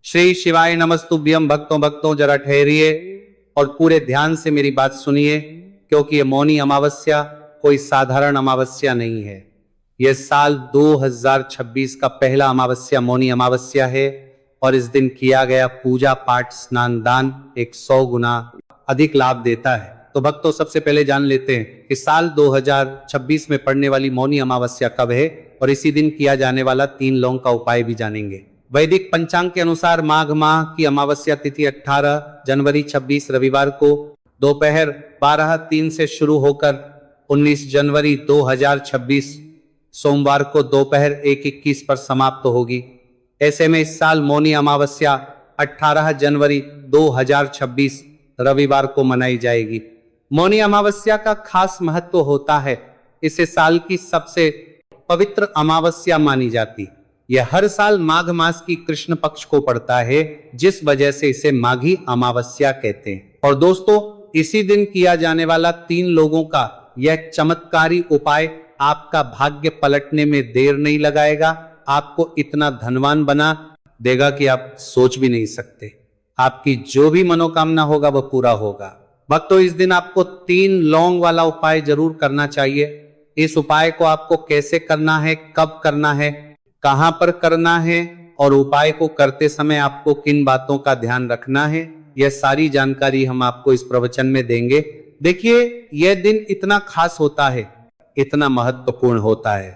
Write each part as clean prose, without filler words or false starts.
श्री शिवाय नमस्तुभ्यम। भक्तों भक्तों जरा ठहरिए और पूरे ध्यान से मेरी बात सुनिए, क्योंकि ये मौनी अमावस्या कोई साधारण अमावस्या नहीं है। यह साल 2026 का पहला अमावस्या मौनी अमावस्या है और इस दिन किया गया पूजा पाठ स्नान दान 100 गुना अधिक लाभ देता है। तो भक्तों सबसे पहले जान लेते हैं कि साल 2026 में पड़ने वाली मौनी अमावस्या कब है और इसी दिन किया जाने वाला 3 लौंग का उपाय भी जानेंगे। वैदिक पंचांग के अनुसार माघ माह की अमावस्या तिथि 18 जनवरी 26 रविवार को दोपहर 12:03 से शुरू होकर 19 जनवरी 2026 सोमवार को दोपहर 1:21 पर समाप्त होगी। ऐसे में इस साल मौनी अमावस्या 18 जनवरी 2026 रविवार को मनाई जाएगी। मौनी अमावस्या का खास महत्व होता है, इसे साल की सबसे पवित्र अमावस्या मानी जाती। यह हर साल माघ मास की कृष्ण पक्ष को पड़ता है, जिस वजह से इसे माघी अमावस्या कहते हैं। और दोस्तों, इसी दिन किया जाने वाला 3 लोगों का यह चमत्कारी उपाय आपका भाग्य पलटने में देर नहीं लगाएगा, आपको इतना धनवान बना देगा कि आप सोच भी नहीं सकते। आपकी जो भी मनोकामना होगा वह पूरा होगा। भक्तों, इस दिन आपको 3 लौंग वाला उपाय जरूर करना चाहिए। इस उपाय को आपको कैसे करना है, कब करना है, कहां पर करना है और उपाय को करते समय आपको किन बातों का ध्यान रखना है, यह सारी जानकारी हम आपको इस प्रवचन में देंगे। देखिए, यह दिन इतना खास होता है, इतना महत्वपूर्ण होता है।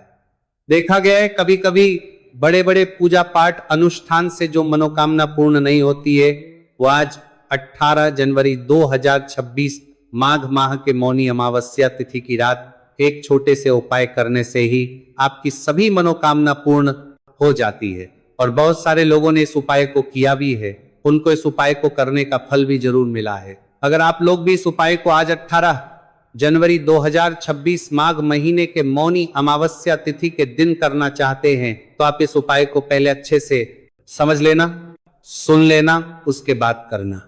देखा गया है कभी कभी बड़े बड़े पूजा पाठ अनुष्ठान से जो मनोकामना पूर्ण नहीं होती है, वो आज 18 जनवरी 2026 माघ माह के मौनी अमावस्या तिथि की रात एक छोटे से उपाय करने से ही आपकी सभी मनोकामना पूर्ण हो जाती है। और बहुत सारे लोगों ने इस उपाय को किया भी है, उनको इस उपाय को करने का फल भी जरूर मिला है। अगर आप लोग भी इस उपाय को आज 18 जनवरी 2026 माघ महीने के मौनी अमावस्या तिथि के दिन करना चाहते हैं, तो आप इस उपाय को पहले अच्छे से समझ लेना, सुन लेना, उसके बाद करना।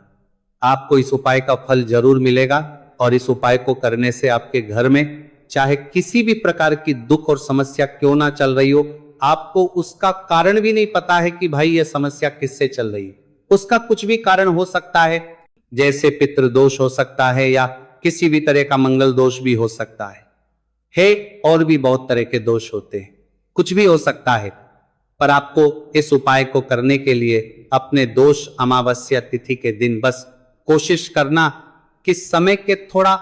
आपको इस उपाय का फल जरूर मिलेगा और इस उपाय को करने से आपके घर में चाहे किसी भी प्रकार की दुख और समस्या क्यों ना चल रही हो, आपको उसका कारण भी नहीं पता है कि भाई यह समस्या किससे चल रही है। उसका कुछ भी कारण हो सकता है, जैसे पितृदोष हो सकता है या किसी भी तरह का मंगल दोष भी हो सकता है और भी बहुत तरह के दोष होते हैं, कुछ भी हो सकता है। पर आपको इस उपाय को करने के लिए अपने दोष अमावस्या तिथि के दिन बस कोशिश करना कि समय के थोड़ा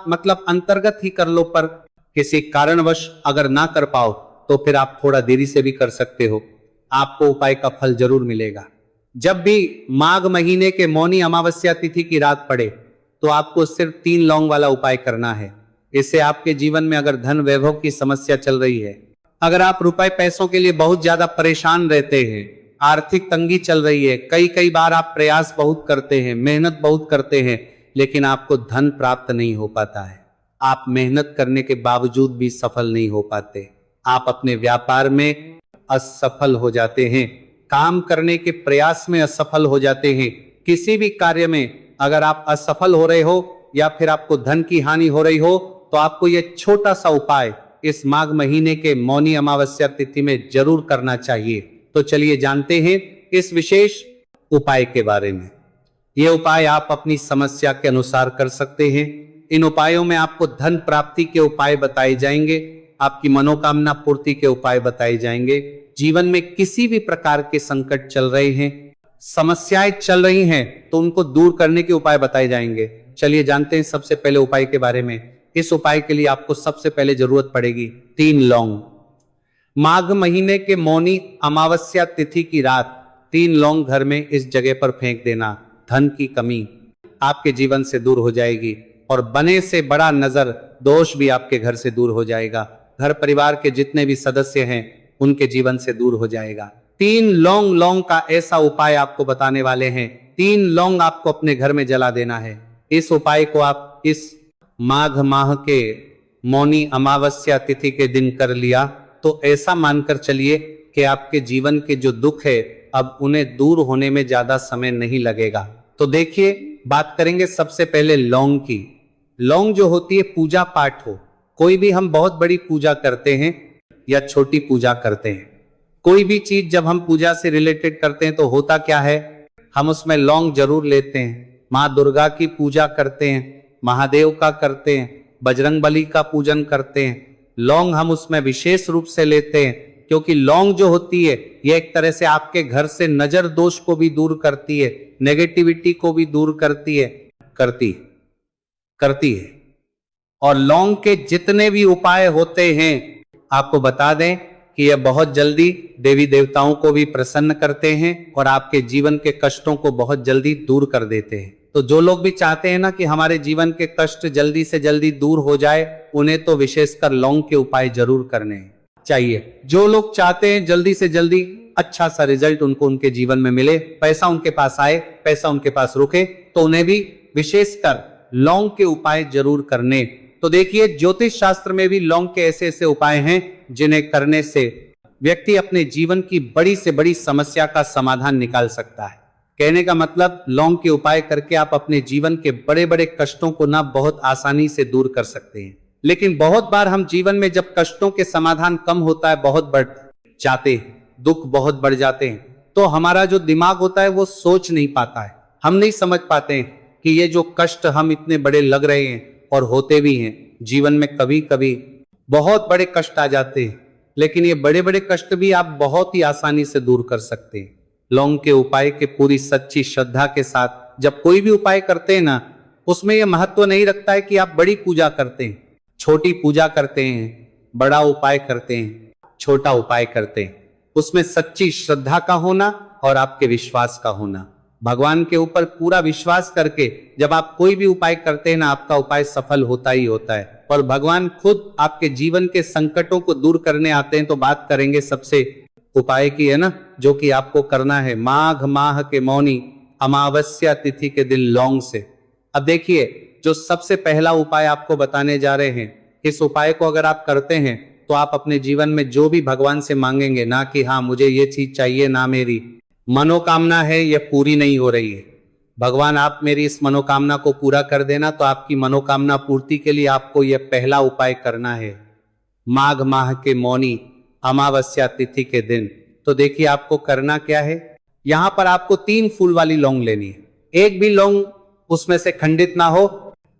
अंतर्गत ही कर लो, पर किसी कारणवश अगर ना कर पाओ तो फिर आप थोड़ा देरी से भी कर सकते हो, आपको उपाय का फल जरूर मिलेगा। जब भी माघ महीने के मौनी अमावस्या तिथि की रात पड़े तो आपको सिर्फ 3 लौंग वाला उपाय करना है। इससे आपके जीवन में अगर धन वैभव की समस्या चल रही है, अगर आप रुपए पैसों के लिए बहुत ज्यादा परेशान रहते हैं, आर्थिक तंगी चल रही है, कई बार आप प्रयास बहुत करते हैं, मेहनत बहुत करते हैं, लेकिन आपको धन प्राप्त नहीं हो पाता है, आप मेहनत करने के बावजूद भी सफल नहीं हो पाते, आप अपने व्यापार में असफल हो जाते हैं, काम करने के प्रयास में असफल हो जाते हैं, किसी भी कार्य में अगर आप असफल हो रहे हो या फिर आपको धन की हानि हो रही हो, तो आपको यह छोटा सा उपाय इस माघ महीने के मौनी अमावस्या तिथि में जरूर करना चाहिए। तो चलिए जानते हैं इस विशेष उपाय के बारे में। यह उपाय आप अपनी समस्या के अनुसार कर सकते हैं। इन उपायों में आपको धन प्राप्ति के उपाय बताए जाएंगे, आपकी मनोकामना पूर्ति के उपाय बताए जाएंगे। जीवन में किसी भी प्रकार के संकट चल रहे हैं, समस्याएं चल रही हैं, तो उनको दूर करने के उपाय बताए जाएंगे। चलिए जानते हैं सबसे पहले उपाय के बारे में। इस उपाय के लिए आपको सबसे पहले जरूरत पड़ेगी 3 लौंग। माघ महीने के मौनी अमावस्या तिथि की रात 3 लौंग घर में इस जगह पर फेंक देना। धन की कमी आपके जीवन से दूर हो जाएगी और बने से बड़ा नजर दोष भी आपके घर से दूर हो जाएगा। घर परिवार के जितने भी सदस्य हैं उनके जीवन से दूर हो जाएगा। 3 लौंग का ऐसा उपाय आपको बताने वाले हैं। 3 लौंग आपको अपने घर में जला देना है। इस उपाय को आप इस माघ माह के मौनी अमावस्या तिथि के दिन कर लिया तो ऐसा मानकर चलिए कि आपके जीवन के जो दुख है अब उन्हें दूर होने में ज्यादा समय नहीं लगेगा। तो देखिए, बात करेंगे सबसे पहले लौंग की। लौंग जो होती है, पूजा पाठ हो, कोई भी हम बहुत बड़ी पूजा करते हैं या छोटी पूजा करते हैं, कोई भी चीज जब हम पूजा से रिलेटेड करते हैं तो होता क्या है, हम उसमें लौंग जरूर लेते हैं। माँ दुर्गा की पूजा करते हैं, महादेव का करते हैं, बजरंगबली का पूजन करते हैं। लौंग हम उसमें विशेष रूप से लेते हैं, क्योंकि लौंग जो होती है ये एक तरह से आपके घर से नजर दोष को भी दूर करती है, नेगेटिविटी को भी दूर करती है, करती है। और लौंग के जितने भी उपाय होते हैं आपको बता दें कि यह बहुत जल्दी देवी देवताओं को भी प्रसन्न करते हैं और आपके जीवन के कष्टों को बहुत जल्दी दूर कर देते हैं। तो जो लोग भी चाहते हैं ना कि हमारे जीवन के कष्ट जल्दी से जल्दी दूर हो जाए, उन्हें तो विशेषकर लौंग के उपाय जरूर करने चाहिए। जो लोग चाहते हैं जल्दी से जल्दी अच्छा सा रिजल्ट उनको उनके जीवन में मिले, पैसा उनके पास आए, पैसा उनके पास रुके, तो उन्हें भी विशेषकर लौंग के उपाय जरूर करने। तो देखिए, ज्योतिष शास्त्र में भी लौंग के ऐसे ऐसे उपाय हैं जिन्हें करने से व्यक्ति अपने जीवन की बड़ी से बड़ी समस्या का समाधान निकाल सकता है। कहने का मतलब, लौंग के उपाय करके आप अपने जीवन के बड़े बड़े कष्टों को ना बहुत आसानी से दूर कर सकते हैं। लेकिन बहुत बार हम जीवन में जब कष्टों के समाधान कम होता है, बहुत बढ़ जाते हैं, दुख बहुत बढ़ जाते हैं, तो हमारा जो दिमाग होता है वो सोच नहीं पाता है। हम नहीं समझ पाते हैं कि ये जो कष्ट हम इतने बड़े लग रहे हैं और होते भी हैं, जीवन में कभी कभी बहुत बड़े कष्ट आ जाते हैं, लेकिन ये बड़े बड़े कष्ट भी आप बहुत ही आसानी से दूर कर सकते हैं। लौंग के उपाय के पूरी सच्ची श्रद्धा के साथ जब कोई भी उपाय करते हैं ना, उसमें यह महत्व नहीं रखता है कि आप बड़ी पूजा करते हैं, छोटी पूजा करते हैं, बड़ा उपाय करते हैं, छोटा उपाय करते हैं। उसमें सच्ची श्रद्धा का होना और आपके विश्वास का होना, भगवान के ऊपर पूरा विश्वास करके जब आप कोई भी उपाय करते हैं ना, आपका उपाय सफल होता ही होता है। और भगवान खुद आपके जीवन के संकटों को दूर करने आते हैं। तो बात करेंगे सबसे उपाय की, है ना, जो कि आपको करना है माघ माह के मौनी अमावस्या तिथि के दिन लौंग से। अब देखिए, जो सबसे पहला उपाय आपको बताने जा रहे हैं, इस उपाय को अगर आप करते हैं तो आप अपने जीवन में जो भी भगवान से मांगेंगे ना, कि हाँ मुझे ये चीज चाहिए, ना मेरी मनोकामना है ये पूरी नहीं हो रही है, भगवान आप मेरी इस मनोकामना को पूरा कर देना, तो आपकी मनोकामना पूर्ति के लिए आपको यह पहला उपाय करना है माघ माह के मौनी अमावस्या तिथि के दिन। तो देखिए आपको करना क्या है, यहां पर आपको 3 फूल वाली लौंग लेनी है। एक भी लौंग उसमें से खंडित ना हो,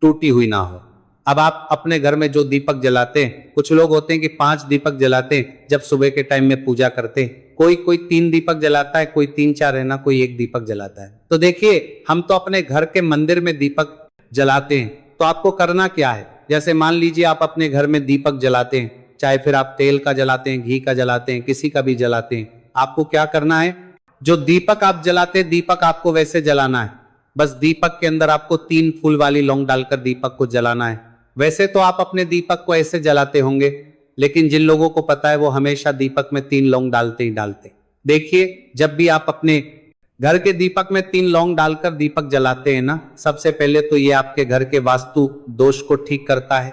टूटी हुई ना हो। अब आप अपने घर में जो दीपक जलाते हैं, कुछ लोग होते हैं कि 5 दीपक जलाते हैं जब सुबह के टाइम में पूजा करते हैं, कोई 3 दीपक जलाता है, कोई 3-4 है ना, कोई 1 दीपक जलाता है। तो देखिए, हम तो अपने घर के मंदिर में दीपक जलाते हैं, तो आपको करना क्या है, जैसे मान लीजिए आप अपने घर में दीपक जलाते हैं, चाहे फिर आप तेल का जलाते हैं, घी का जलाते हैं, किसी का भी जलाते हैं, आपको क्या करना है, जो दीपक आप जलाते हैं, दीपक आपको वैसे जलाना है, बस दीपक के अंदर आपको 3 फूल वाली लौंग डालकर दीपक को जलाना है। वैसे तो आप अपने दीपक को ऐसे जलाते होंगे, लेकिन जिन लोगों को पता है वो हमेशा दीपक में 3 लौंग डालते ही डालते। देखिए, जब भी आप अपने घर के दीपक में 3 लौंग डालकर दीपक जलाते हैं ना, सबसे पहले तो ये आपके घर के वास्तु दोष को ठीक करता है।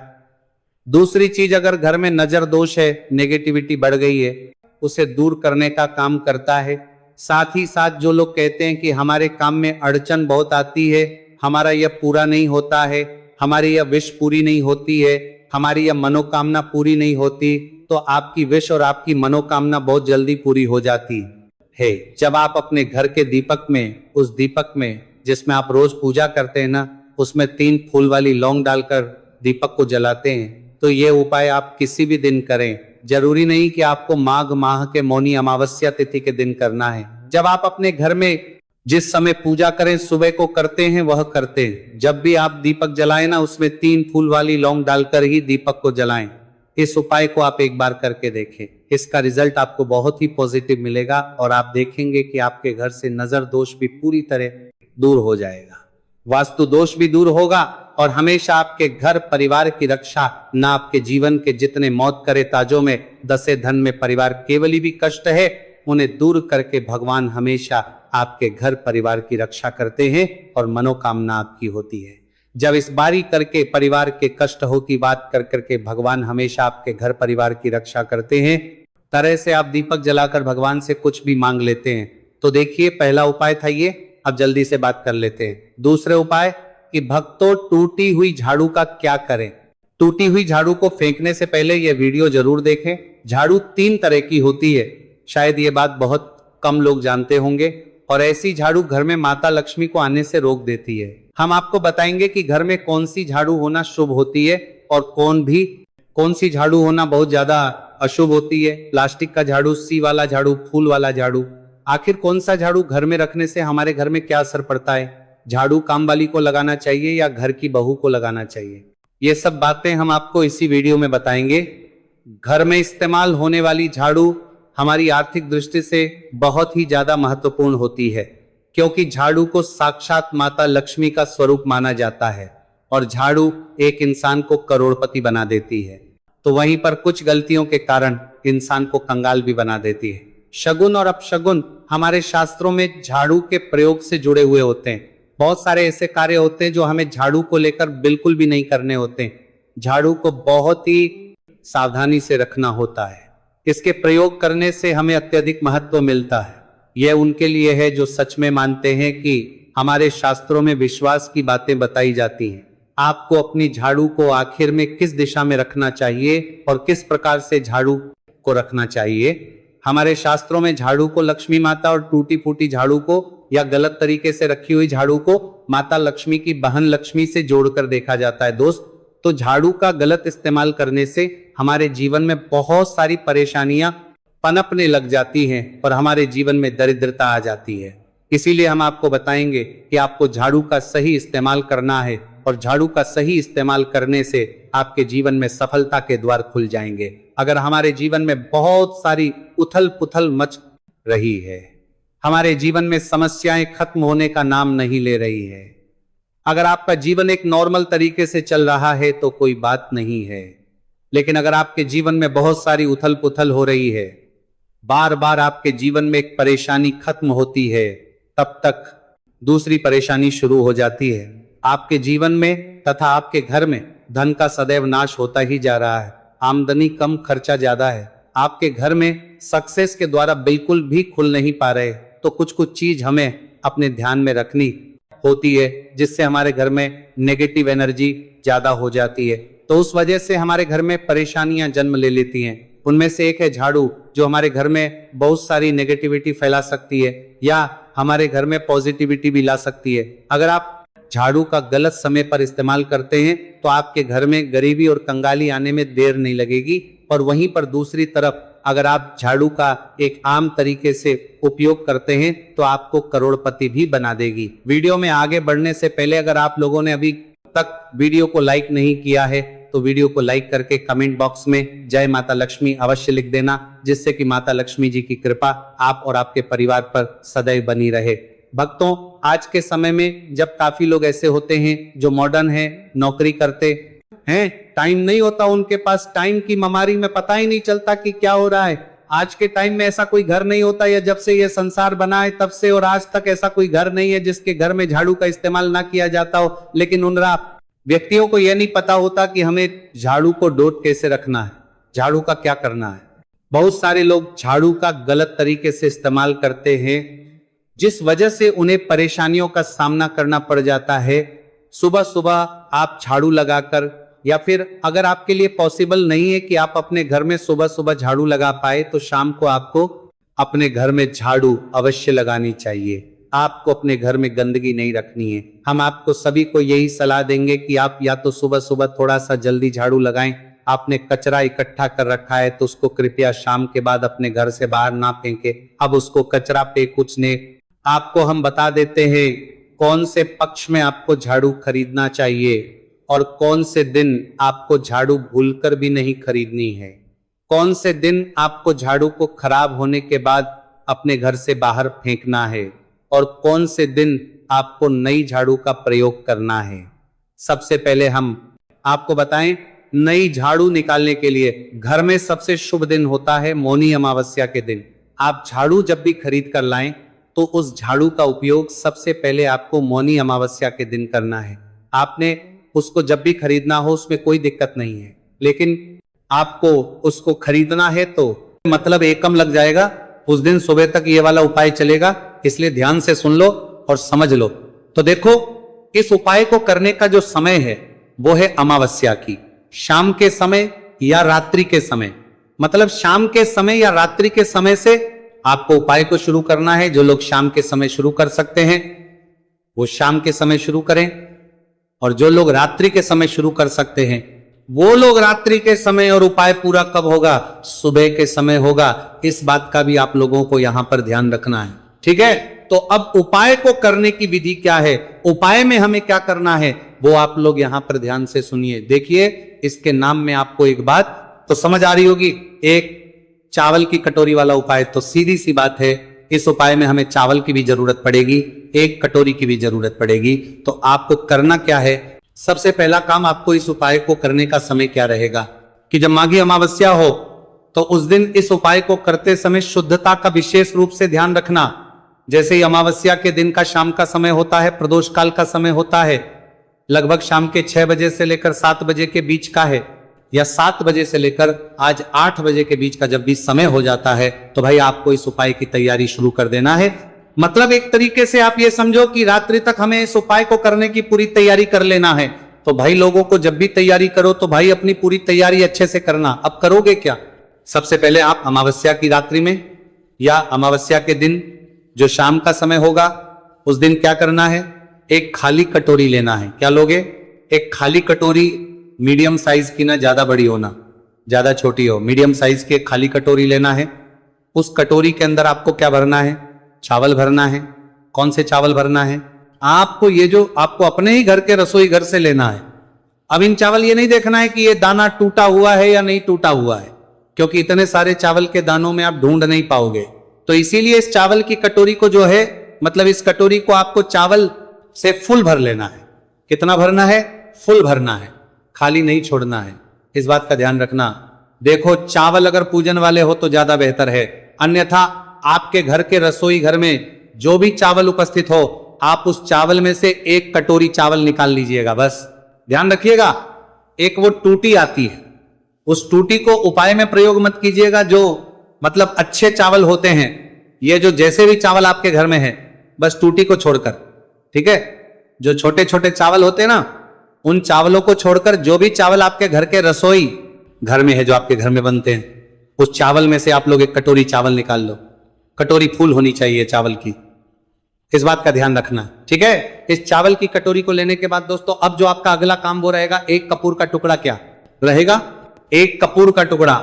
दूसरी चीज, अगर घर में नजर दोष है, नेगेटिविटी बढ़ गई है, उसे दूर करने का काम करता है। साथ ही साथ जो लोग कहते हैं कि हमारे काम में अड़चन बहुत आती है, हमारा यह पूरा नहीं होता है, हमारी यह विश पूरी नहीं होती है, हमारी यह मनोकामना पूरी नहीं होती, तो आपकी विश और आपकी मनोकामना बहुत जल्दी पूरी हो जाती है जब आप अपने घर के दीपक में, उस दीपक में जिसमें आप रोज पूजा करते हैं ना, उसमें 3 फूल वाली लौंग डालकर दीपक को जलाते हैं। तो ये उपाय आप किसी भी दिन करें, जरूरी नहीं कि आपको माघ माह के मौनी अमावस्या तिथि के दिन करना है। जब आप अपने घर में जिस समय पूजा करें, सुबह को करते हैं, वह करते हैं। जब भी आप दीपक जलाएं ना, उसमें 3 फूल वाली लौंग डालकर ही दीपक को जलाएं। इस उपाय को आप एक बार करके देखें, इसका रिजल्ट आपको बहुत ही पॉजिटिव मिलेगा और आप देखेंगे कि आपके घर से नजर दोष भी पूरी तरह दूर हो जाएगा, वास्तु दोष भी दूर होगा और हमेशा आपके घर परिवार की रक्षा, न आपके जीवन के जितने मौत करे ताजों में, दसे धन में परिवार केवल भी कष्ट है, उन्हें दूर करके भगवान हमेशा आपके घर परिवार की रक्षा करते हैं और मनोकामना आपकी होती है। जब इस बारी करके परिवार के कष्ट हो की बात कर करके भगवान हमेशा आपके घर परिवार की रक्षा करते हैं, तरह से आप दीपक जलाकर भगवान से कुछ भी मांग लेते हैं। तो देखिए, पहला उपाय था ये। अब जल्दी से बात कर लेते हैं दूसरे उपाय कि भक्तों, टूटी हुई झाड़ू का क्या करें। टूटी हुई झाड़ू को फेंकने से पहले यह वीडियो जरूर देखें। झाड़ू 3 तरह की होती है, शायद ये बात बहुत कम लोग जानते होंगे और ऐसी झाड़ू घर में माता लक्ष्मी को आने से रोक देती है। हम आपको बताएंगे कि घर में कौन सी झाड़ू होना शुभ होती है और कौन सी झाड़ू होना बहुत ज्यादा अशुभ होती है। प्लास्टिक का झाड़ू, सी वाला झाड़ू, फूल वाला झाड़ू, आखिर कौन सा झाड़ू घर में रखने से हमारे घर में क्या असर पड़ता है। झाड़ू काम वाली को लगाना चाहिए या घर की बहू को लगाना चाहिए, ये सब बातें हम आपको इसी वीडियो में बताएंगे। घर में इस्तेमाल होने वाली झाड़ू हमारी आर्थिक दृष्टि से बहुत ही ज्यादा महत्वपूर्ण होती है, क्योंकि झाड़ू को साक्षात माता लक्ष्मी का स्वरूप माना जाता है और झाड़ू एक इंसान को करोड़पति बना देती है, तो वहीं पर कुछ गलतियों के कारण इंसान को कंगाल भी बना देती है। शगुन और अपशगुन हमारे शास्त्रों में झाड़ू के प्रयोग से जुड़े हुए होते हैं। बहुत सारे ऐसे कार्य होते हैं जो हमें झाड़ू को लेकर बिल्कुल भी नहीं करने होते। झाड़ू को बहुत ही सावधानी से रखना होता है, इसके प्रयोग करने से हमें अत्यधिक महत्व मिलता है। यह उनके लिए है जो सच में मानते हैं कि हमारे शास्त्रों में विश्वास की बातें बताई जाती हैं। आपको अपनी झाड़ू को आखिर में किस दिशा में रखना चाहिए और किस प्रकार से झाड़ू को रखना चाहिए। हमारे शास्त्रों में झाड़ू को लक्ष्मी माता और टूटी फूटी झाड़ू को या गलत तरीके से रखी हुई झाड़ू को माता लक्ष्मी की बहन लक्ष्मी से जोड़कर देखा जाता है। दोस्त, तो झाड़ू का गलत इस्तेमाल करने से हमारे जीवन में बहुत सारी परेशानियां पनपने लग जाती हैं और हमारे जीवन में दरिद्रता आ जाती है। इसीलिए हम आपको बताएंगे कि आपको झाड़ू का सही इस्तेमाल करना है और झाड़ू का सही इस्तेमाल करने से आपके जीवन में सफलता के द्वार खुल जाएंगे। अगर हमारे जीवन में बहुत सारी उथल पुथल मच रही है, हमारे जीवन में समस्याएं खत्म होने का नाम नहीं ले रही है, अगर आपका जीवन एक नॉर्मल तरीके से चल रहा है तो कोई बात नहीं है, लेकिन अगर आपके जीवन में बहुत सारी उथल पुथल हो रही है, बार बार आपके जीवन में एक परेशानी खत्म होती है, तब तक दूसरी परेशानी शुरू हो जाती है। आपके जीवन में तथा आपके घर में धन का सदैव नाश होता ही जा रहा है, आमदनी कम, खर्चा ज्यादा है, आपके घर में सक्सेस के द्वारा बिल्कुल भी खुल नहीं पा रहे, तो कुछ चीज हमें अपने ध्यान में रखनी होती है, जिससे हमारे घर में नेगेटिव एनर्जी ज्यादा हो जाती है, तो उस वजह से हमारे घर में परेशानियां जन्म ले लेती हैं। उनमें से एक है झाड़ू, जो हमारे घर में बहुत सारी नेगेटिविटी फैला सकती है या हमारे घर में पॉजिटिविटी भी ला सकती है। अगर आप झाड़ू का गलत समय पर इस्तेमाल करते हैं तो आपके घर में गरीबी और कंगाली आने में देर नहीं लगेगी, और वहीं पर दूसरी तरफ अगर आप झाड़ू का एक आम तरीके से उपयोग करते हैं तो आपको करोड़पति भी बना देगी। वीडियो में आगे बढ़ने से पहले अगर आप लोगों ने अभी तक वीडियो को लाइक नहीं किया है तो वीडियो को लाइक करके कमेंट बॉक्स में जय माता लक्ष्मी अवश्य लिख देना, जिससे कि माता लक्ष्मी जी की कृपा आप और आपके परिवार पर सदैव बनी रहे। भक्तों, आज के समय में जब काफी लोग ऐसे होते हैं जो मॉडर्न हैं, नौकरी करते हैं, टाइम नहीं होता उनके पास, टाइम की ममारी में पता ही नहीं चलता कि क्या हो रहा है। आज के टाइम में ऐसा कोई घर नहीं होता, या जब से ये संसार बना है तब से और आज तक ऐसा कोई घर नहीं है जिसके घर में झाड़ू का इस्तेमाल ना किया जाता हो। लेकिन उन व्यक्तियों को यह नहीं पता होता कि हमें झाड़ू को डोट कैसे रखना है, झाड़ू का क्या करना है। बहुत सारे लोग झाड़ू का गलत तरीके से इस्तेमाल करते हैं, जिस वजह से उन्हें परेशानियों का सामना करना पड़ जाता है। सुबह सुबह आप झाड़ू लगाकर, या फिर अगर आपके लिए पॉसिबल नहीं है कि आप अपने घर में सुबह सुबह झाड़ू लगा पाए, तो शाम को आपको अपने घर में झाड़ू अवश्य लगानी चाहिए। आपको अपने घर में गंदगी नहीं रखनी है। हम आपको सभी को यही सलाह देंगे कि आप या तो सुबह सुबह थोड़ा सा जल्दी झाड़ू लगाएं। आपने कचरा इकट्ठा कर रखा है तो उसको कृपया शाम के बाद अपने घर से बाहर ना फेंके। अब उसको कचरा पे कुछ ने आपको हम बता देते हैं कौन से पक्ष में आपको झाड़ू खरीदना चाहिए और कौन से दिन आपको झाड़ू भूलकर भी नहीं खरीदनी है। कौन से दिन आपको झाड़ू को खराब होने के बाद अपने घर से बाहर फेंकना है और कौन से दिन आपको नई झाड़ू का प्रयोग करना है। सबसे पहले हम आपको बताएं, नई झाड़ू निकालने के लिए घर में सबसे शुभ दिन होता है मौनी अमावस्या के दिन। आप झाड़ू जब भी खरीद कर लाएं तो उस झाड़ू का उपयोग सबसे पहले आपको मौनी अमावस्या के दिन करना है। आपने उसको जब भी खरीदना हो उसमें कोई दिक्कत नहीं है, लेकिन आपको उसको खरीदना है तो मतलब एकम लग जाएगा। उस दिन सुबह तक ये वाला उपाय चलेगा, इसलिए ध्यान से सुन लो और समझ लो। तो देखो, इस उपाय को करने का जो समय है वो है अमावस्या की शाम के समय या रात्रि के समय। मतलब शाम के समय या रात्रि के समय से आपको उपाय को शुरू करना है। जो लोग शाम के समय शुरू कर सकते हैं वो शाम के समय शुरू करें, और जो लोग रात्रि के समय शुरू कर सकते हैं वो लोग रात्रि के समय, और उपाय पूरा कब होगा? सुबह के समय होगा। इस बात का भी आप लोगों को यहां पर ध्यान रखना है, ठीक है। तो अब उपाय को करने की विधि क्या है, उपाय में हमें क्या करना है, वो आप लोग यहां पर ध्यान से सुनिए। देखिए, इसके नाम में आपको एक बात तो समझ आ रही होगी, एक चावल की कटोरी वाला उपाय। तो सीधी सी बात है, इस उपाय में हमें चावल की भी जरूरत पड़ेगी, एक कटोरी की भी जरूरत पड़ेगी। तो आपको करना क्या है, सबसे पहला काम आपको इस उपाय को करने का समय क्या रहेगा कि जब माघी अमावस्या हो तो उस दिन इस उपाय को करते समय शुद्धता का विशेष रूप से ध्यान रखना। जैसे ही अमावस्या के दिन का शाम का समय होता है, प्रदोष काल का समय होता है, लगभग शाम के 6 बजे से लेकर 7 बजे के बीच का है, या 7 बजे से लेकर आज 8 बजे के बीच का जब भी समय हो जाता है, तो भाई आपको इस उपाय की तैयारी शुरू कर देना है। मतलब एक तरीके से आप ये समझो कि रात्रि तक हमें इस उपाय को करने की पूरी तैयारी कर लेना है। तो भाई लोगों को जब भी तैयारी करो तो भाई अपनी पूरी तैयारी अच्छे से करना। अब करोगे क्या, सबसे पहले आप अमावस्या की रात्रि में या अमावस्या के दिन जो शाम का समय होगा उस दिन क्या करना है, एक खाली कटोरी लेना है। क्या लोगे? एक खाली कटोरी, मीडियम साइज की, ना ज्यादा बड़ी हो ना ज्यादा छोटी हो, मीडियम साइज की एक खाली कटोरी लेना है। उस कटोरी के अंदर आपको क्या भरना है, चावल भरना है। कौन से चावल भरना है? आपको ये जो आपको अपने ही घर के रसोई घर से लेना है। अब इन चावल ये नहीं देखना है कि ये दाना टूटा हुआ है या नहीं टूटा हुआ है, क्योंकि इतने सारे चावल के दानों में आप ढूंढ नहीं पाओगे। तो इसीलिए इस चावल की कटोरी को जो है, मतलब इस कटोरी को आपको चावल से फुल भर लेना है। कितना भरना है? फुल भरना है, खाली नहीं छोड़ना है। इस बात का ध्यान रखना। देखो, चावल अगर पूजन वाले हो तो ज्यादा बेहतर है, अन्यथा आपके घर के रसोई घर में जो भी चावल उपस्थित हो, आप उस चावल में से एक कटोरी चावल निकाल लीजिएगा। बस ध्यान रखिएगा, एक वो टूटी आती है, उस टूटी को उपाय में प्रयोग मत कीजिएगा। जो मतलब अच्छे चावल होते हैं, ये जो जैसे भी चावल आपके घर में है, बस टूटी को छोड़कर, ठीक है। जो छोटे छोटे चावल होते हैं ना, उन चावलों को छोड़कर जो भी चावल आपके घर के रसोई घर में है, जो आपके घर में बनते हैं, उस चावल में से आप लोग एक कटोरी चावल निकाल लो। कटोरी फुल होनी चाहिए चावल की, इस बात का ध्यान रखना, ठीक है। इस चावल की कटोरी को लेने के बाद दोस्तों, अब जो आपका अगला काम वो रहेगा, एक कपूर का टुकड़ा क्या रहेगा, एक कपूर का टुकड़ा।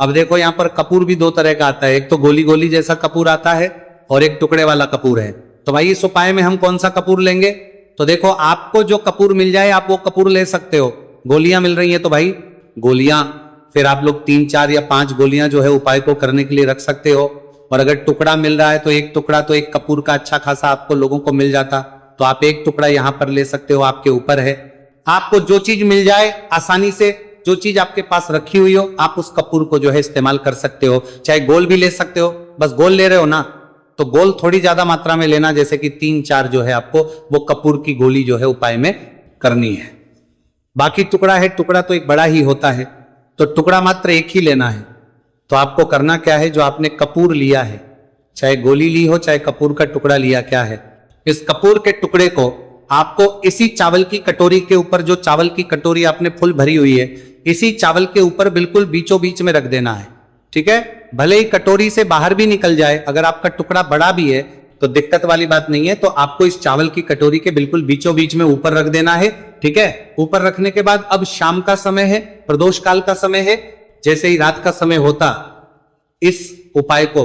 अब देखो, यहां पर कपूर भी दो तरह का आता है, एक तो गोली गोली जैसा कपूर आता है और एक टुकड़े वाला कपूर है। तो भाई इस उपाय में हम कौन सा कपूर लेंगे? तो देखो, आपको जो कपूर मिल जाए आप वो कपूर ले सकते हो। गोलियां मिल रही है तो भाई गोलियां, फिर आप लोग 3, 4 या 5 गोलियां जो है उपाय को करने के लिए रख सकते हो। और अगर टुकड़ा मिल रहा है तो एक टुकड़ा तो एक कपूर का अच्छा खासा आपको लोगों को मिल जाता, तो आप एक टुकड़ा यहां पर ले सकते हो, आपके ऊपर है। आपको जो चीज मिल जाए आसानी से, जो चीज आपके पास रखी हुई हो, आप उस कपूर को जो है इस्तेमाल कर सकते हो। चाहे गोल भी ले सकते हो, बस गोल ले रहे हो ना तो गोल थोड़ी ज्यादा मात्रा में लेना, जैसे कि 3-4 जो है आपको वो कपूर की गोली जो है उपाय में करनी है। बाकी टुकड़ा है, टुकड़ा तो एक बड़ा ही होता है, तो टुकड़ा मात्र एक ही लेना है। तो आपको करना क्या है, जो आपने कपूर लिया है, चाहे गोली ली हो चाहे कपूर का टुकड़ा लिया, क्या है, इस कपूर के टुकड़े को आपको इसी चावल की कटोरी के ऊपर, जो चावल की कटोरी आपने फुल भरी हुई है, इसी चावल के ऊपर बिल्कुल बीचों बीच में रख देना है, ठीक है। भले ही कटोरी से बाहर भी निकल जाए, अगर आपका टुकड़ा बड़ा भी है तो दिक्कत वाली बात नहीं है। तो आपको इस चावल की कटोरी के बिल्कुल बीचों बीच में ऊपर रख देना है, ठीक है। ऊपर रखने के बाद अब शाम का समय है, प्रदोष काल का समय है, जैसे ही रात का समय होता, इस उपाय को,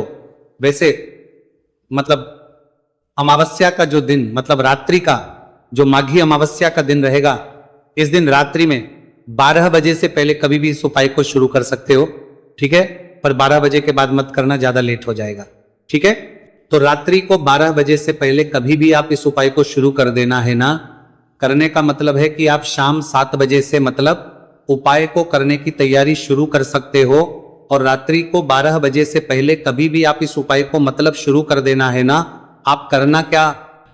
वैसे मतलब अमावस्या का जो दिन, मतलब रात्रि का जो माघी अमावस्या का दिन रहेगा, इस दिन रात्रि में 12 बजे से पहले कभी भी इस उपाय को शुरू कर सकते हो, ठीक है। पर 12 बजे के बाद मत करना, ज्यादा लेट हो जाएगा, ठीक है। तो रात्रि को 12 बजे से पहले कभी भी आप इस उपाय को शुरू कर देना है ना। करने का मतलब है कि आप शाम 7 बजे से मतलब उपाय को करने की तैयारी शुरू कर सकते हो, और रात्रि को 12 बजे से पहले कभी भी आप इस उपाय को मतलब शुरू कर देना है ना। आप करना क्या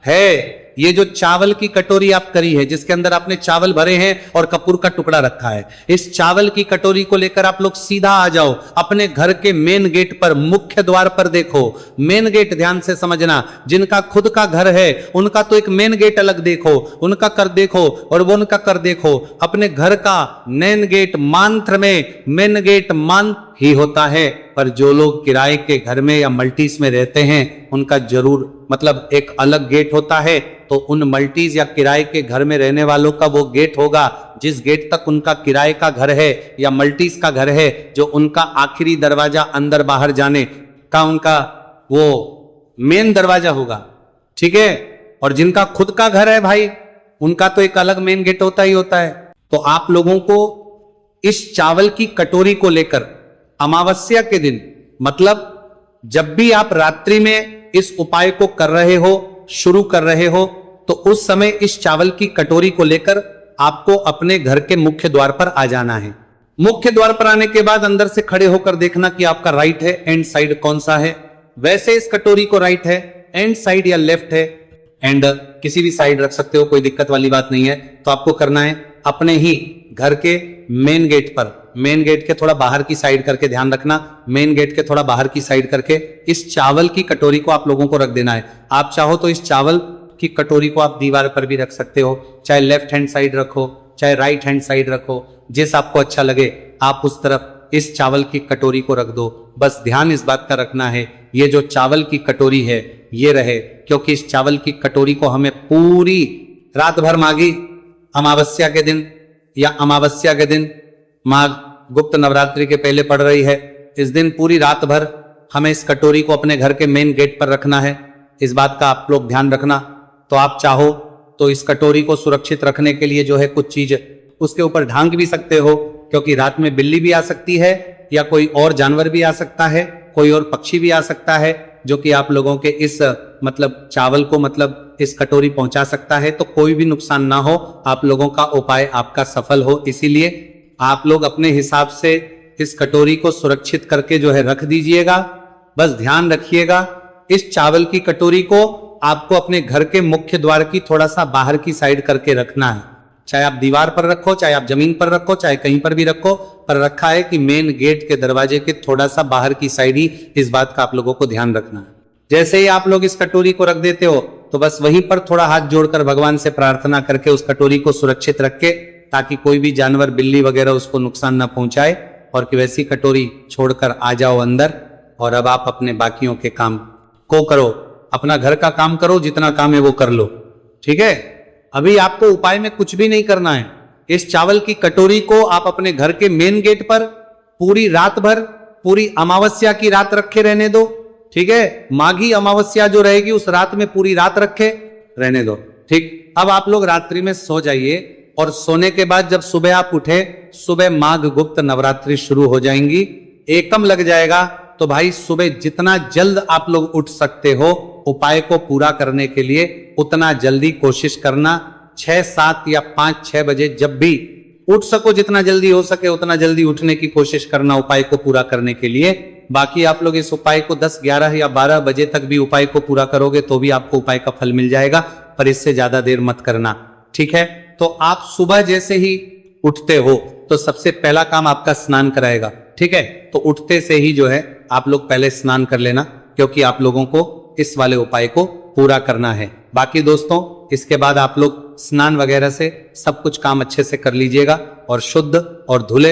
है, ये जो चावल की कटोरी आप करी है, जिसके अंदर आपने चावल भरे हैं और कपूर का टुकड़ा रखा है, इस चावल की कटोरी को लेकर आप लोग सीधा आ जाओ अपने घर के मेन गेट पर, मुख्य द्वार पर। देखो मेन गेट ध्यान से समझना, जिनका खुद का घर है उनका तो एक मेन गेट अलग देखो, उनका कर देखो और वो उनका कर देखो। अपने घर का मेन गेट मंत्र में, मेन गेट मंत्र ही होता है, पर जो लोग किराए के घर में या मल्टीज में रहते हैं उनका जरूर मतलब एक अलग गेट होता है। तो उन मल्टीज या किराए के घर में रहने वालों का वो गेट होगा जिस गेट तक उनका किराए का घर है या मल्टीज का घर है, जो उनका आखिरी दरवाजा अंदर बाहर जाने का उनका वो मेन दरवाजा होगा, ठीक है। और जिनका खुद का घर है भाई, उनका तो एक अलग मेन गेट होता ही होता है। तो आप लोगों को इस चावल की कटोरी को लेकर अमावस्या के दिन, मतलब जब भी आप रात्रि में इस उपाय को कर रहे हो, शुरू कर रहे हो, तो उस समय इस चावल की कटोरी को लेकर आपको अपने घर के मुख्य द्वार पर आ जाना है। मुख्य द्वार पर आने के बाद अंदर से खड़े होकर देखना कि आपका राइट है एंड साइड कौन सा है। वैसे इस कटोरी को राइट है, एंड साइड या लेफ्ट है, एंड किसी भी साइड रख सकते हो, कोई दिक्कत वाली बात नहीं है। तो आपको करना है अपने ही घर के मेन गेट पर, मेन गेट के थोड़ा बाहर की साइड करके, ध्यान रखना मेन गेट के थोड़ा बाहर की साइड करके इस चावल की कटोरी को आप लोगों को रख देना है। आप चाहो तो इस चावल की कटोरी को आप दीवार पर भी रख सकते हो, चाहे लेफ्ट हैंड साइड रखो चाहे राइट हैंड साइड रखो, जिस आपको अच्छा लगे आप उस तरफ इस चावल की कटोरी को रख दो। बस ध्यान इस बात का रखना है, ये जो चावल की कटोरी है ये रहे, क्योंकि इस चावल की कटोरी को हमें पूरी रात भर माघी अमावस्या के दिन या अमावस्या के दिन, माघ गुप्त नवरात्रि के पहले पड़ रही है, इस दिन पूरी रात भर हमें इस कटोरी को अपने घर के मेन गेट पर रखना है। इस बात का आप लोग ध्यान रखना। तो आप चाहो तो इस कटोरी को सुरक्षित रखने के लिए जो है कुछ चीज उसके ऊपर ढांक भी सकते हो, क्योंकि रात में बिल्ली भी आ सकती है या कोई और जानवर भी आ सकता है, कोई और पक्षी भी आ सकता है, जो कि आप लोगों के इस मतलब चावल को मतलब इस कटोरी पहुंचा सकता है। तो कोई भी नुकसान ना हो, आप लोगों का उपाय आपका सफल हो, इसीलिए आप लोग अपने हिसाब से इस कटोरी को सुरक्षित करके जो है रख दीजिएगा। बस ध्यान रखिएगा इस चावल की कटोरी को आपको अपने घर के मुख्य द्वार की थोड़ा सा बाहर की साइड करके रखना है। चाहे आप दीवार पर रखो, चाहे आप जमीन पर रखो, चाहे कहीं पर भी रखो, पर रखा है कि मेन गेट के दरवाजे के थोड़ा सा बाहर की साइड ही, इस बात का आप लोगों को ध्यान रखना है। जैसे ही आप लोग इस कटोरी को रख देते हो तो बस वहीं पर थोड़ा हाथ जोड़कर भगवान से प्रार्थना करके उस कटोरी को सुरक्षित रख के, ताकि कोई भी जानवर बिल्ली वगैरह उसको नुकसान ना पहुंचाए, और कि वैसी कटोरी छोड़कर आ जाओ अंदर। और अब आप अपने बाकियों के काम को करो, अपना घर का काम करो, जितना काम है वो कर लो, ठीक है। अभी आपको उपाय में कुछ भी नहीं करना है। इस चावल की कटोरी को आप अपने घर के मेन गेट पर पूरी रात भर, पूरी अमावस्या की रात रखे रहने दो, ठीक है। माघी अमावस्या जो रहेगी उस रात में पूरी रात रखे रहने दो, ठीक। अब आप लोग रात्रि में सो जाइए, और सोने के बाद जब सुबह आप उठे, सुबह माघ गुप्त नवरात्रि शुरू हो जाएंगी, एकम लग जाएगा। तो भाई सुबह जितना जल्द आप लोग उठ सकते हो उपाय को पूरा करने के लिए उतना जल्दी कोशिश करना। 6, 7 या 5, 6 बजे जब भी उठ सको, जितना जल्दी हो सके उतना जल्दी उठने की कोशिश करना उपाय को पूरा करने के लिए। बाकी आप लोग इस उपाय को 10, 11 या 12 बजे तक भी उपाय को पूरा करोगे तो भी आपको उपाय का फल मिल जाएगा, पर इससे ज्यादा देर मत करना, ठीक है। तो आप सुबह जैसे ही उठते हो तो सबसे पहला काम आपका स्नान कराएगा, ठीक है। तो उठते से ही जो है आप लोग पहले स्नान कर लेना, क्योंकि आप लोगों को इस वाले उपाय को पूरा करना है। बाकी दोस्तों इसके बाद आप लोग स्नान वगैरह से सब कुछ काम अच्छे से कर लीजिएगा, और शुद्ध और धुले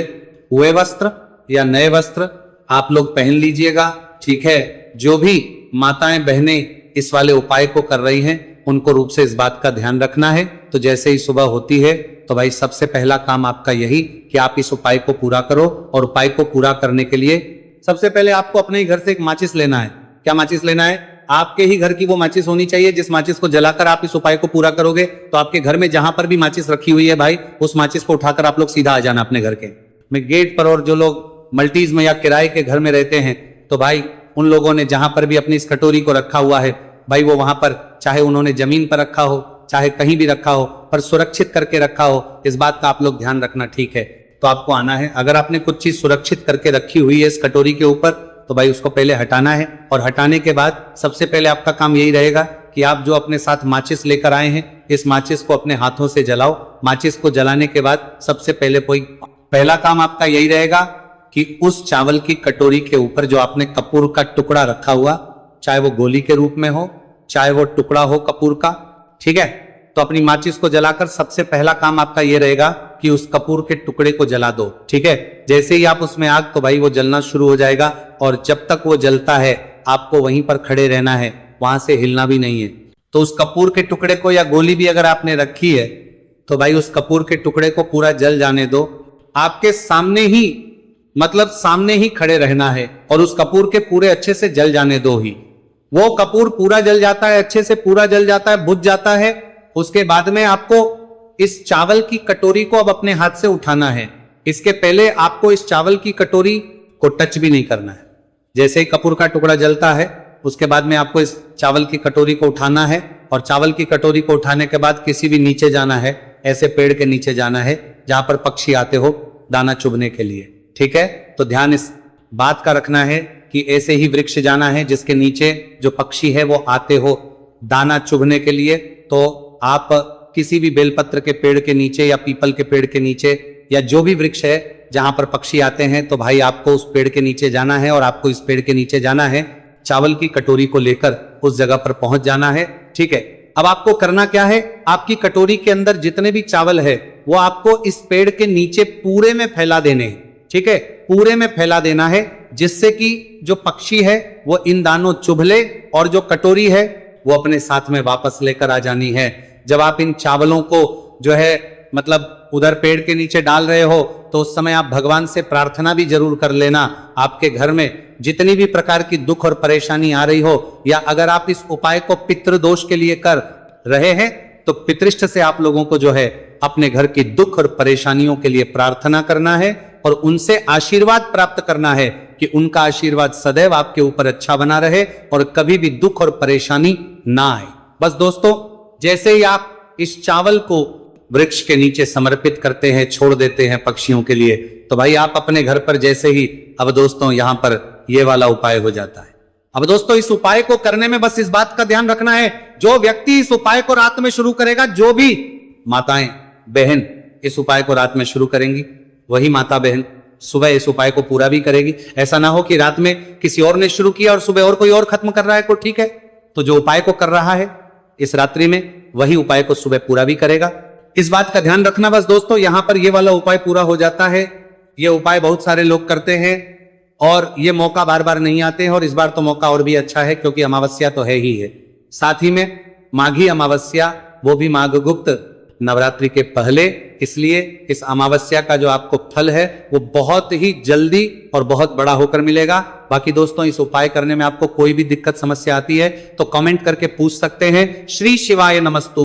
हुए वस्त्र या नए वस्त्र आप लोग पहन लीजिएगा, ठीक है। जो भी माताएं बहनें इस वाले उपाय को कर रही हैं उनको रूप से इस बात का ध्यान रखना है। तो जैसे ही सुबह होती है तो भाई सबसे पहला काम आपका यही कि आप इस उपाय को पूरा करो। और उपाय को पूरा करने के लिए सबसे पहले आपको अपने ही घर से एक माचिस लेना है। क्या माचिस लेना है? आपके ही घर की वो माचिस होनी चाहिए जिस माचिस को जलाकर आप इस उपाय को पूरा करोगे। तो आपके घर में जहां पर भी माचिस रखी हुई है भाई, उस माचिस को उठाकर आप लोग सीधा आ जाना अपने घर के में गेट पर। और जो लोग मल्टीज में या किराए के घर में रहते हैं तो भाई उन लोगों ने जहां पर भी अपनी इस कटोरी को रखा हुआ है भाई, वो वहां पर चाहे उन्होंने जमीन पर रखा हो चाहे कहीं भी रखा हो, पर सुरक्षित करके रखा हो, इस बात का आप लोग ध्यान रखना, ठीक है। तो आपको आना है, अगर आपने कुछ चीज सुरक्षित करके रखी हुई है इस कटोरी के ऊपर तो भाई उसको पहले हटाना है। और हटाने के बाद सबसे पहले आपका काम यही रहेगा कि आप जो अपने साथ माचिस लेकर आए हैं इस माचिस को अपने हाथों से जलाओ। माचिस को जलाने के बाद सबसे पहला काम आपका यही रहेगा कि उस चावल की कटोरी के ऊपर जो आपने कपूर का टुकड़ा रखा हुआ, चाहे वो गोली के रूप में हो चाहे वो टुकड़ा हो कपूर का, ठीक है। तो अपनी माचिस को जलाकर सबसे पहला काम आपका ये रहेगा कि उस कपूर के टुकड़े को जला दो। ठीक है, जैसे ही आप उसमें आग, तो भाई वो जलना शुरू हो जाएगा और जब तक वो जलता है आपको वहीं पर खड़े रहना है, वहां से हिलना भी नहीं है। तो उस कपूर के टुकड़े को या गोली भी अगर आपने रखी है तो भाई उस कपूर के टुकड़े को पूरा जल जाने दो। आपके सामने ही, मतलब सामने ही खड़े रहना है और उस कपूर के पूरे अच्छे से जल जाने दो ही। वो कपूर पूरा जल जाता है, अच्छे से पूरा जल जाता है, बुझ जाता है। उसके बाद में आपको इस चावल की कटोरी को अब अपने हाथ से उठाना है। इसके पहले आपको इस चावल की कटोरी को टच भी नहीं करना है। जैसे ही कपूर का टुकड़ा जलता है उसके बाद में आपको इस चावल की कटोरी को उठाना है और चावल की कटोरी को उठाने के बाद किसी भी नीचे जाना है, ऐसे पेड़ के नीचे जाना है जहां पर पक्षी आते हो दाना चुभने के लिए। ठीक है, तो ध्यान इस बात का रखना है कि ऐसे ही वृक्ष जाना है जिसके नीचे जो पक्षी है वो आते हो दाना चुभने के लिए। तो आप किसी भी बेलपत्र के पेड़ के नीचे या पीपल के पेड़ के नीचे या जो भी वृक्ष है जहां पर पक्षी आते हैं, तो भाई आपको उस पेड़ के नीचे जाना है और आपको इस पेड़ के नीचे जाना है, चावल की कटोरी को लेकर उस जगह पर पहुंच जाना है। ठीक है, अब आपको करना क्या है, आपकी कटोरी के अंदर जितने भी चावल है वो आपको इस पेड़ के नीचे पूरे में फैला देने हैं। ठीक है, पूरे में फैला देना है जिससे कि जो पक्षी है वो इन दानों चुभ ले और जो कटोरी है वो अपने साथ में वापस लेकर आ जानी है। जब आप इन चावलों को जो है मतलब उधर पेड़ के नीचे डाल रहे हो तो उस समय आप भगवान से प्रार्थना भी जरूर कर लेना। आपके घर में जितनी भी प्रकार की दुख और परेशानी आ रही हो, या अगर आप इस उपाय को पितृदोष के लिए कर रहे हैं तो पितृष्ठ से आप लोगों को जो है अपने घर की दुख और परेशानियों के लिए प्रार्थना करना है और उनसे आशीर्वाद प्राप्त करना है कि उनका आशीर्वाद सदैव आपके ऊपर अच्छा बना रहे और कभी भी दुख और परेशानी ना आए। बस दोस्तों, जैसे ही आप इस चावल को वृक्ष के नीचे समर्पित करते हैं, छोड़ देते हैं पक्षियों के लिए, तो भाई आप अपने घर पर जैसे ही, अब दोस्तों यहां पर ये वाला उपाय हो जाता है। अब दोस्तों इस उपाय को करने में बस इस बात का ध्यान रखना है, जो व्यक्ति इस उपाय को रात में शुरू करेगा, जो भी माताएं बहन इस उपाय को रात में शुरू करेंगी, वही माता बहन सुबह इस उपाय को पूरा भी करेगी। ऐसा ना हो कि रात में किसी और ने शुरू किया और सुबह और कोई और खत्म कर रहा है, को ठीक है, तो जो उपाय को कर रहा है इस रात्रि में वही उपाय को सुबह पूरा भी करेगा। इस बात का ध्यान रखना बस दोस्तों, यहां पर ये वाला उपाय पूरा हो जाता है। ये उपाय बहुत सारे लोग करते हैं और ये मौका बार बार नहीं आते हैं, और इस बार तो मौका और भी अच्छा है क्योंकि अमावस्या तो है ही है। साथ ही में माघी अमावस्या, वो भी माघ गुप्त नवरात्रि के पहले, इसलिए इस अमावस्या का जो आपको फल है वो बहुत ही जल्दी और बहुत बड़ा होकर मिलेगा। बाकी दोस्तों इस उपाय करने में आपको कोई भी दिक्कत समस्या आती है तो कमेंट करके पूछ सकते हैं। श्री शिवाय नमस्तु।